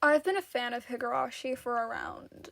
I've been a fan of Higurashi for around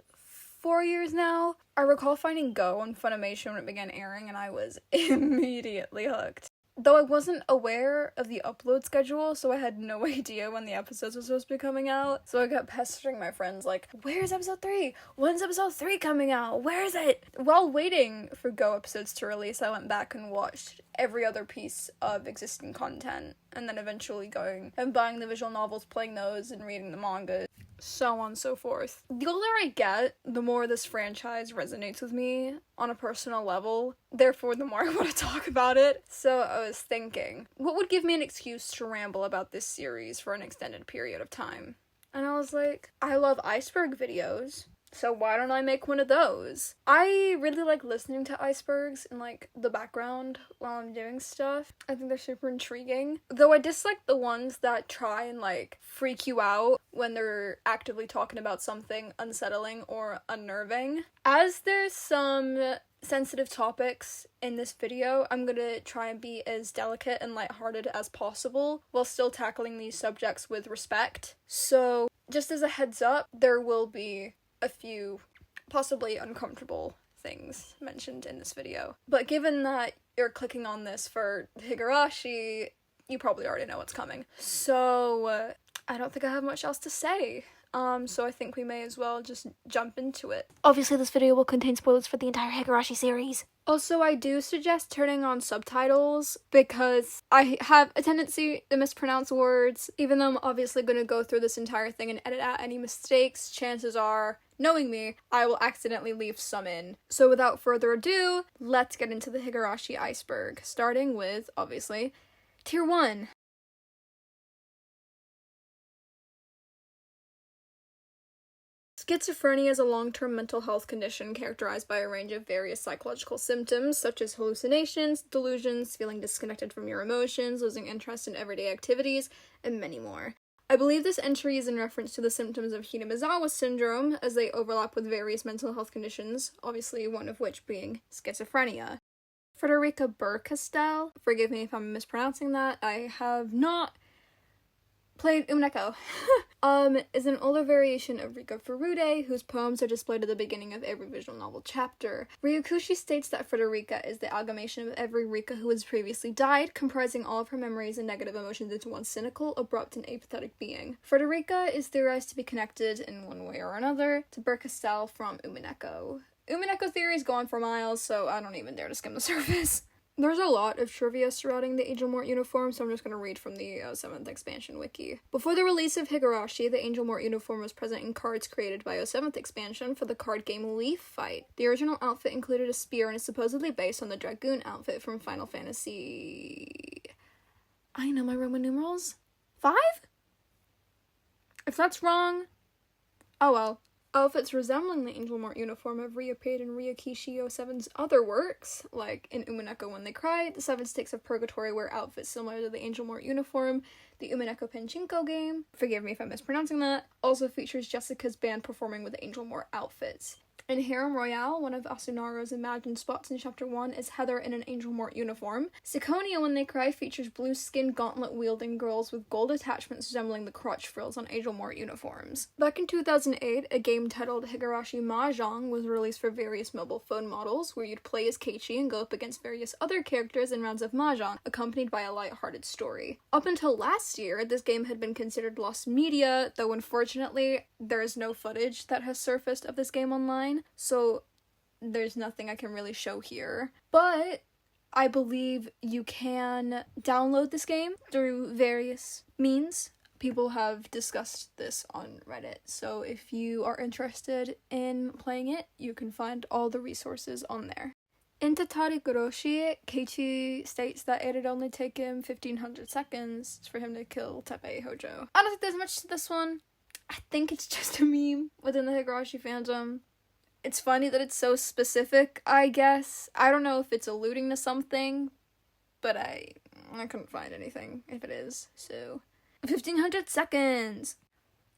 4 years now. I recall finding Go on Funimation when it began airing, and I was immediately hooked. Though I wasn't aware of the upload schedule, so I had no idea when the episodes were supposed to be coming out. So I kept pestering my friends like, where's episode 3? When's episode 3 coming out? Where is it? While waiting for Go episodes to release, I went back and watched every other piece of existing content, and then eventually going and buying the visual novels, playing those, and reading the manga, so on and so forth. The older I get, the more this franchise resonates with me on a personal level, therefore the more I want to talk about it. So I was thinking, what would give me an excuse to ramble about this series for an extended period of time? And I was like, I love Iceberg videos, so why don't I make one of those? I really like listening to icebergs in, like, the background while I'm doing stuff. I think they're super intriguing. Though I dislike the ones that try and, like, freak you out when they're actively talking about something unsettling or unnerving. As there's some sensitive topics in this video, I'm gonna try and be as delicate and lighthearted as possible while still tackling these subjects with respect. So, just as a heads up, there will be a few possibly uncomfortable things mentioned in this video. But given that you're clicking on this for Higurashi, you probably already know what's coming. So, I don't think I have much else to say. So I think we may as well just jump into it. Obviously, this video will contain spoilers for the entire Higurashi series. Also, I do suggest turning on subtitles because I have a tendency to mispronounce words. Even though I'm obviously going to go through this entire thing and edit out any mistakes, chances are, knowing me, I will accidentally leave some in. So without further ado, let's get into the Higurashi Iceberg, starting with, obviously, Tier 1. Schizophrenia is a long-term mental health condition characterized by a range of various psychological symptoms, such as hallucinations, delusions, feeling disconnected from your emotions, losing interest in everyday activities, and many more. I believe this entry is in reference to the symptoms of Hinamizawa syndrome, as they overlap with various mental health conditions, obviously one of which being schizophrenia. Frederica Burkastel, forgive me if I'm mispronouncing that, I have not played Umineko, is an older variation of Rika Furude, whose poems are displayed at the beginning of every visual novel chapter. Ryukushi states that Frederica is the amalgamation of every Rika who has previously died, comprising all of her memories and negative emotions into one cynical, abrupt, and apathetic being. Frederica is theorized to be connected, in one way or another, to Burkastel from Umineko. Umineko theories go on for miles, so I don't even dare to skim the surface. There's a lot of trivia surrounding the Angel Mort uniform, so I'm just going to read from the 7th expansion wiki. Before the release of Higurashi, the Angel Mort uniform was present in cards created by 7th expansion for the card game Leaf Fight. The original outfit included a spear and is supposedly based on the Dragoon outfit from Final Fantasy... I know my Roman numerals? 5? If that's wrong, oh well. Outfits resembling the Angel Mort uniform have reappeared in Ryakishi 07's other works, like in Umineko When They Cry. The 7 Sticks of Purgatory wear outfits similar to the Angel Mort uniform. The Umineko Penchinko game, forgive me if I'm mispronouncing that, also features Jessica's band performing with Angel Mort outfits. In Harem Royale, one of Asunaro's imagined spots in Chapter 1 is Heather in an Angel Mort uniform. Syconia When They Cry features blue-skinned gauntlet-wielding girls with gold attachments resembling the crotch frills on Angel Mort uniforms. Back in 2008, a game titled Higurashi Mahjong was released for various mobile phone models, where you'd play as Keiichi and go up against various other characters in rounds of Mahjong, accompanied by a light-hearted story. Up until last year, this game had been considered lost media, though unfortunately, there is no footage that has surfaced of this game online. So there's nothing I can really show here. But I believe you can download this game through various means. People have discussed this on Reddit. So if you are interested in playing it, you can find all the resources on there. In Tatari Kuroshi, Keiichi states that it'd only take him 1500 seconds for him to kill Teppei Hojo. I don't think there's much to this one. I think it's just a meme within the Higurashi fandom. It's funny that it's so specific, I guess. I don't know if it's alluding to something, but I couldn't find anything if it is, so... 1500 seconds!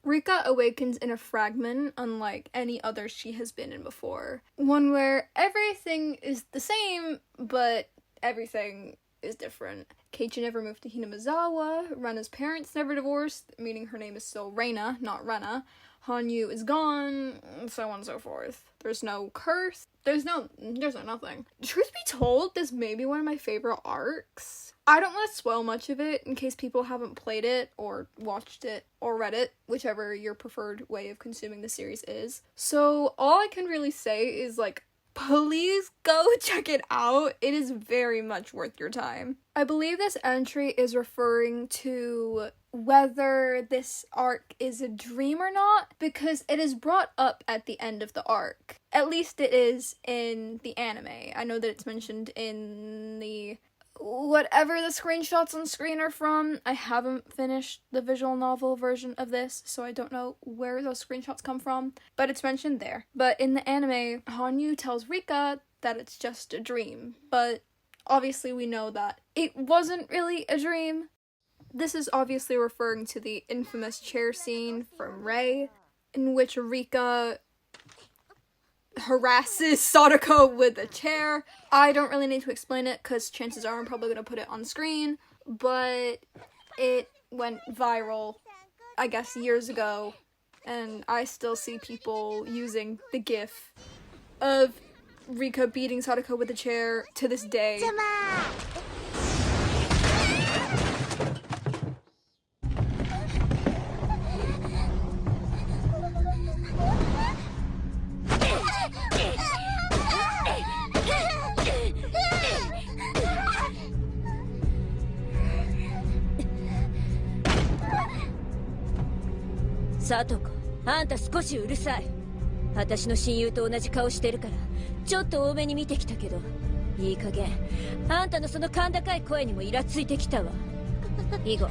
Rika awakens in a fragment, unlike any other she has been in before. One where everything is the same, but everything is different. Keiichi never moved to Hinamizawa, Rena's parents never divorced, meaning her name is still Reina, not Rena. Hanyu is gone, so on and so forth. There's no curse. There's no nothing. Truth be told, this may be one of my favorite arcs. I don't want to spoil much of it in case people haven't played it or watched it or read it, whichever your preferred way of consuming the series is. So all I can really say is, like, please go check it out. It is very much worth your time. I believe this entry is referring to whether this arc is a dream or not, because it is brought up at the end of the arc. At least it is in the anime. I know that it's mentioned in the whatever the screenshots on screen are from. I haven't finished the visual novel version of this, so I don't know where those screenshots come from, but it's mentioned there. But in the anime, Hanyu tells Rika that it's just a dream, but obviously we know that it wasn't really a dream. This is obviously referring to the infamous chair scene from Rei, in which Rika harasses Sadako with a chair. I don't really need to explain it because chances are I'm probably going to put it on screen, but it went viral, I guess, years ago, and I still see people using the gif of Rika beating Sadako with a chair to this day. Satoko, あんた少しうるさい。私の親友と同じ顔してるから、ちょっと多めに見てきたけど、いい加減、あんたのその甲高い声にもイラついてきたわ。以後、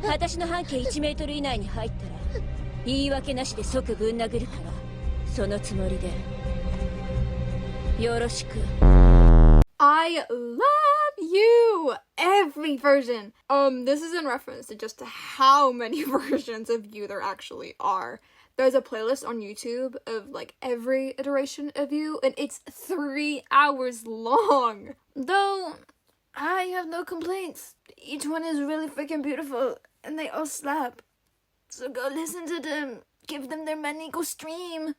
私の半径1メートル以内に入ったら、言い訳なしで即ぶん殴るから、そのつもりで。よろしく。I love you! Every version! This is in reference to just how many versions of you there actually are. There's a playlist on YouTube of, like, every iteration of you, and it's 3 hours long! Though, I have no complaints. Each one is really freaking beautiful, and they all slap. So go listen to them. Give them their money, go stream!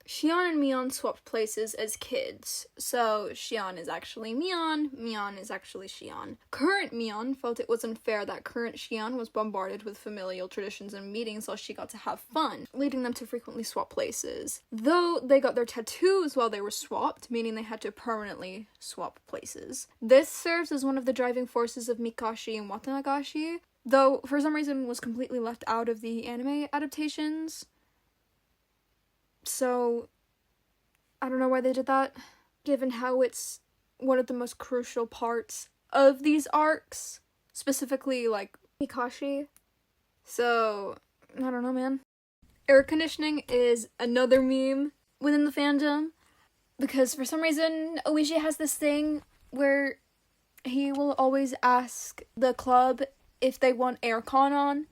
Shion and Mion swapped places as kids, so Shion is actually Mion, Mion is actually Shion. Current Mion felt it was unfair that current Shion was bombarded with familial traditions and meetings while she got to have fun, leading them to frequently swap places. Though they got their tattoos while they were swapped, meaning they had to permanently swap places. This serves as one of the driving forces of Mikashi and Watanagashi, though for some reason was completely left out of the anime adaptations. So, I don't know why they did that, given how it's one of the most crucial parts of these arcs, specifically, like, Mikashi. So, I don't know, man. Air conditioning is another meme within the fandom, because for some reason, Oishi has this thing where he will always ask the club if they want aircon on.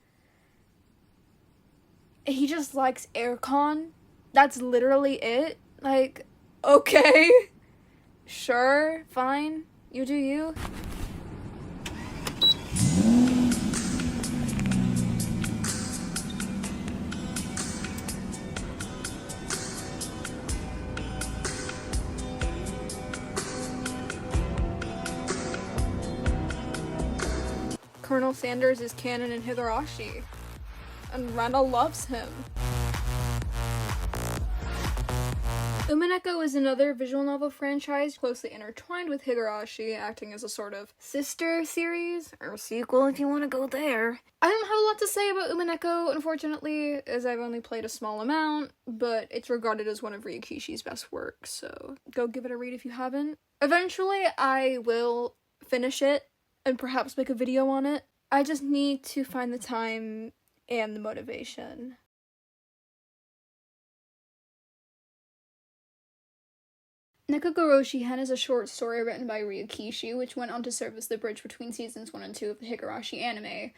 He just likes aircon. That's literally it. Like, okay. Sure, fine. You do you. Colonel Sanders is canon in Higurashi, and Rena loves him. Umineko is another visual novel franchise closely intertwined with Higurashi, acting as a sort of sister series, or sequel if you want to go there. I don't have a lot to say about Umineko, unfortunately, as I've only played a small amount, but it's regarded as one of Ryukishi's best works, so go give it a read if you haven't. Eventually, I will finish it, and perhaps make a video on it. I just need to find the time and the motivation. Nekogoro Hen is a short story written by Ryukishi, which went on to serve as the bridge between seasons 1 and 2 of the Higurashi anime.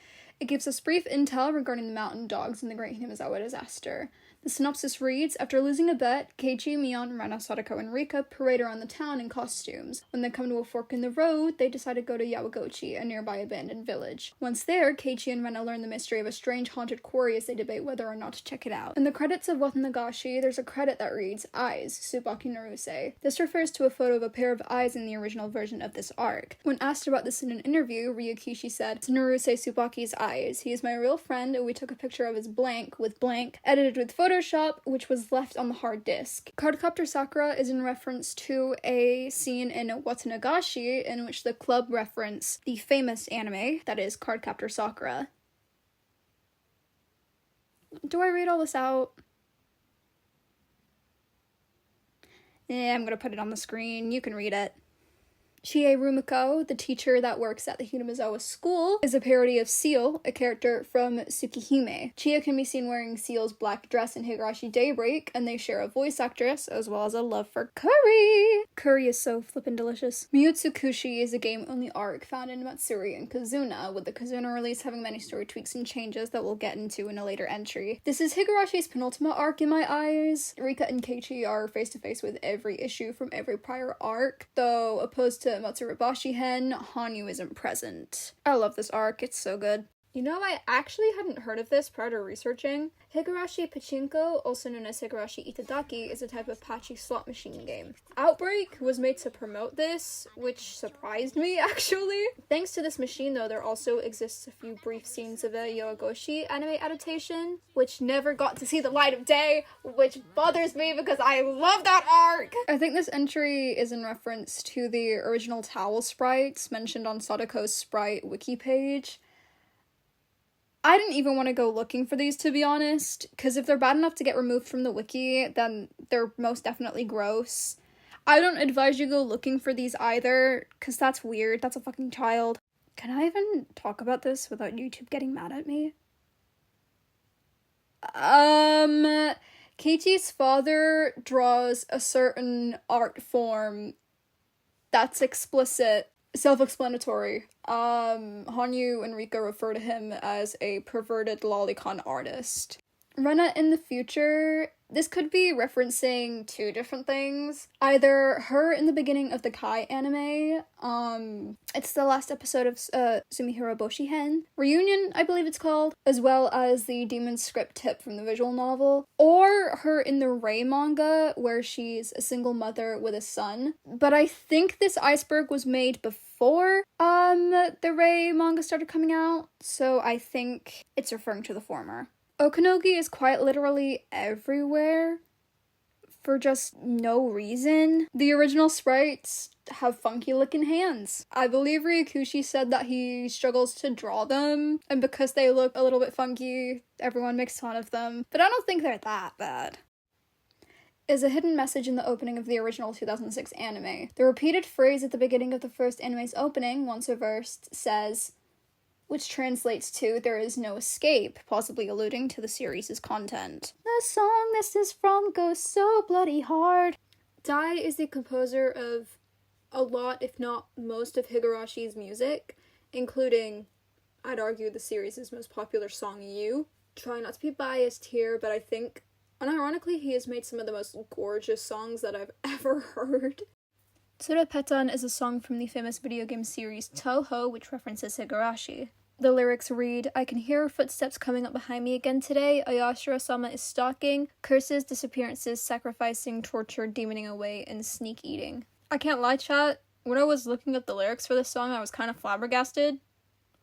It gives us brief intel regarding the mountain dogs in the Great Hinazawa disaster. The synopsis reads, after losing a bet, Keiichi, Mion, Rena, Sadako, and Rika parade around the town in costumes. When they come to a fork in the road, they decide to go to Yawagochi, a nearby abandoned village. Once there, Keiichi and Rena learn the mystery of a strange haunted quarry as they debate whether or not to check it out. In the credits of Watanagashi, there's a credit that reads, Eyes, Tsubaki Naruse. This refers to a photo of a pair of eyes in the original version of this arc. When asked about this in an interview, Ryukishi said, it's Naruse Tsubaki's eyes. He is my real friend, and we took a picture of his blank, edited with Photoshop, which was left on the hard disk. Cardcaptor Sakura is in reference to a scene in Watanagashi in which the club reference the famous anime, that is Cardcaptor Sakura. Do I read all this out? I'm gonna put it on the screen. You can read it. Chie Rumiko, the teacher that works at the Hinamizawa school, is a parody of Seal, a character from Tsukihime. Chie can be seen wearing Seal's black dress in Higurashi Daybreak, and they share a voice actress, as well as a love for curry! Curry is so flippin' delicious. Miyutsukushi is a game-only arc found in Matsuri and Kazuna, with the Kazuna release having many story tweaks and changes that we'll get into in a later entry. This is Higurashi's penultimate arc in my eyes. Rika and Keiichi are face-to-face with every issue from every prior arc, though opposed to Matsurabashi Hen, Hanyu isn't present. I love this arc, it's so good. You know, I actually hadn't heard of this prior to researching. Higurashi Pachinko, also known as Higurashi Itadaki, is a type of patchy slot machine game. Outbreak was made to promote this, which surprised me, actually. Thanks to this machine, though, there also exists a few brief scenes of a Yowagoshi anime adaptation, which never got to see the light of day, which bothers me because I love that arc! I think this entry is in reference to the original towel sprites mentioned on Sadako's sprite wiki page. I didn't even want to go looking for these, to be honest, because if they're bad enough to get removed from the wiki, then they're most definitely gross. I don't advise you go looking for these either, because that's weird. That's a fucking child. Can I even talk about this without YouTube getting mad at me? Keiichi's father draws a certain art form that's explicit. Self-explanatory. Hanyu and Rika refer to him as a perverted lolicon artist. Rena in the future, this could be referencing two different things. Either her in the beginning of the Kai anime, it's the last episode of Sumihiro Boshi Hen, Reunion, I believe it's called, as well as the Demon script tip from the visual novel, or her in the Rei manga, where she's a single mother with a son. But I think this Iceberg was made before the Rei manga started coming out, so I think it's referring to the former. Okanogi is quite literally everywhere for just no reason. The original sprites have funky looking hands. I believe Ryukushi said that he struggles to draw them, and because they look a little bit funky, everyone makes fun of them, but I don't think they're that bad. Is a hidden message in the opening of the original 2006 anime. The repeated phrase at the beginning of the first anime's opening, once reversed, says, which translates to, there is no escape, possibly alluding to the series' content. The song this is from goes so bloody hard. Dai is the composer of a lot, if not most, of Higurashi's music, including, I'd argue, the series' most popular song, You. Try not to be biased here, but I think, unironically, he has made some of the most gorgeous songs that I've ever heard. Tsurupetan is a song from the famous video game series Touhou, which references Higurashi. The lyrics read, I can hear footsteps coming up behind me again today. Ayashiro-sama is stalking. Curses, disappearances, sacrificing, torture, demoning away, and sneak eating. I can't lie, chat. When I was looking at the lyrics for this song, I was kind of flabbergasted.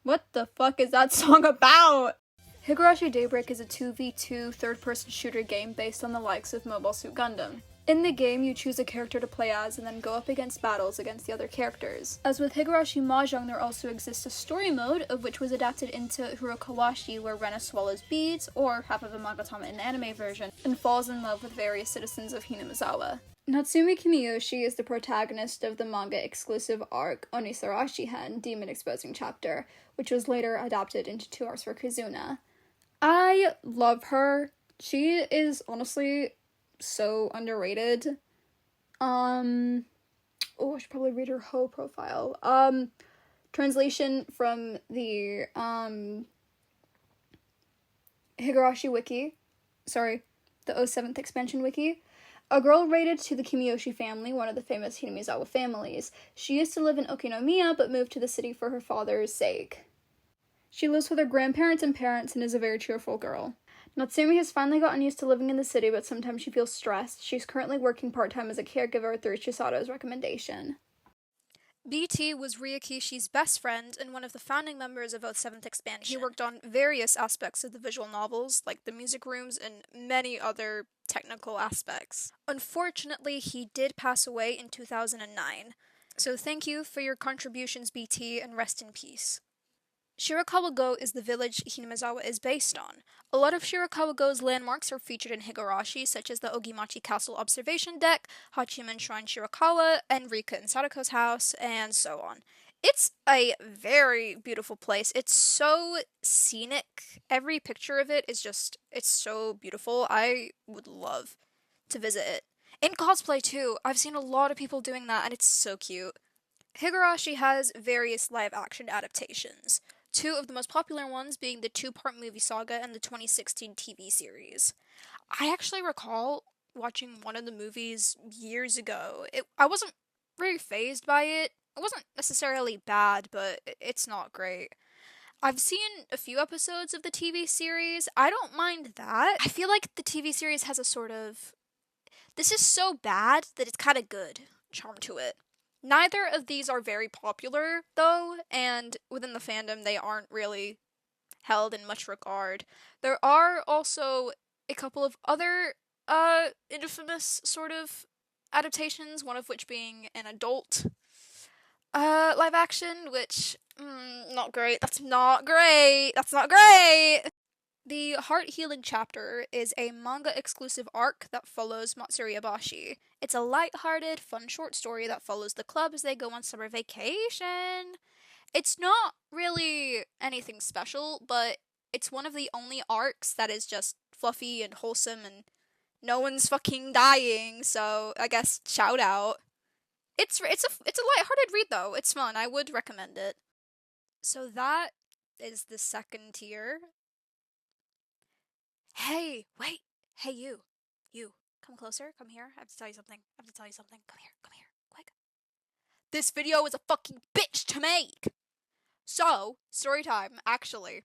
What the fuck is that song about? Higurashi Daybreak is a 2v2 third-person shooter game based on the likes of Mobile Suit Gundam. In the game, you choose a character to play as and then go up against battles against the other characters. As with Higurashi Mahjong, there also exists a story mode, of which was adapted into Hurokawashi, where Rena swallows beads, or half of a Magatama in the anime version, and falls in love with various citizens of Hinamizawa. Natsumi Kimiyoshi is the protagonist of the manga-exclusive arc Onisarashi Hen, Demon Exposing Chapter, which was later adapted into 2 arcs for Kizuna. I love her. She is honestly so underrated. I should probably read her Ho profile. Translation from the Higurashi wiki. Sorry, the 07th expansion wiki. A girl related to the Kimiyoshi family, one of the famous Hinamizawa families. She used to live in Okinomiya, but moved to the city for her father's sake. She lives with her grandparents and parents and is a very cheerful girl. Natsumi has finally gotten used to living in the city, but sometimes she feels stressed. She's currently working part-time as a caregiver through Chisato's recommendation. BT was Ryukishi's best friend and one of the founding members of 07th Expansion. He worked on various aspects of the visual novels, like the music rooms and many other technical aspects. Unfortunately, he did pass away in 2009. So thank you for your contributions, BT, and rest in peace. Shirakawa-go is the village Hinamizawa is based on. A lot of Shirakawa-go's landmarks are featured in Higurashi, such as the Ogimachi Castle Observation Deck, Hachimen Shrine Shirakawa, and Rika and Sadako's house, and so on. It's a very beautiful place. It's so scenic. Every picture of it is just, it's so beautiful. I would love to visit it. In cosplay, too. I've seen a lot of people doing that, and it's so cute. Higurashi has various live-action adaptations. Two of the most popular ones being the 2-part movie saga and the 2016 TV series. I actually recall watching one of the movies years ago. I wasn't very fazed by it. It wasn't necessarily bad, but it's not great. I've seen a few episodes of the TV series. I don't mind that. I feel like the TV series has a sort of, this is so bad that it's kind of good charm to it. Neither of these are very popular, though, and within the fandom, they aren't really held in much regard. There are also a couple of other, infamous sort of adaptations, one of which being an adult, live action, which, not great. That's not great! That's not great! The Heart Healing Chapter is a manga-exclusive arc that follows Matsuri-Abashi. It's a light-hearted, fun short story that follows the club as they go on summer vacation. It's not really anything special, but it's one of the only arcs that is just fluffy and wholesome and no one's fucking dying, so I guess shout out. It's a light-hearted read though. It's fun. I would recommend it. So that is the second tier. Hey, wait. Hey, you. Come closer. Come here. I have to tell you something. Come here. Quick. This video is a fucking bitch to make! So, story time, actually.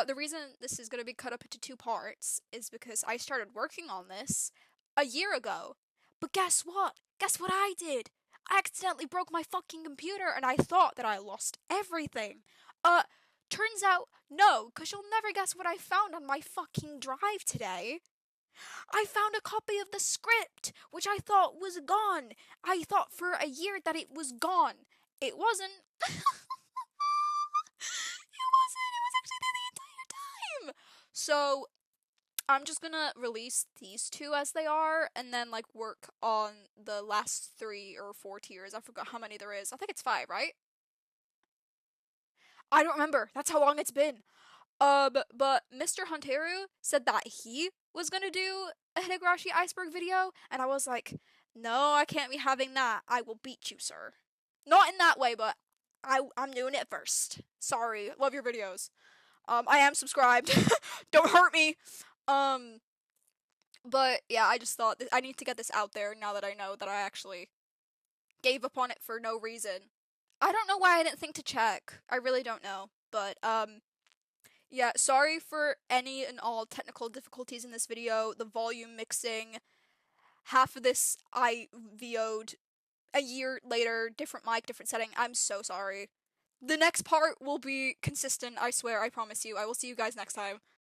The reason this is gonna be cut up into 2 parts is because I started working on this a year ago. But guess what? Guess what I did? I accidentally broke my fucking computer and I thought that I lost everything. Turns out, no, because you'll never guess what I found on my fucking drive today. I found a copy of the script, which I thought was gone. I thought for a year that it was gone. It wasn't. It was actually there the entire time. So, I'm just gonna release these 2 as they are, and then, like, work on the last 3 or 4 tiers. I forgot how many there is. I think it's 5, right? I don't remember. That's how long it's been. But Mr. Hunteru said that he was gonna do a Higurashi Iceberg video, and I was like, no, I can't be having that. I will beat you, sir. Not in that way, but I'm doing it first. Sorry. Love your videos. I am subscribed. Don't hurt me. But yeah, I just thought I need to get this out there now that I know that I actually gave up on it for no reason. I don't know why I didn't think to check. I really don't know. But, yeah, sorry for any and all technical difficulties in this video. The volume mixing. Half of this I VO'd a year later. Different mic, different setting. I'm so sorry. The next part will be consistent, I swear, I promise you. I will see you guys next time.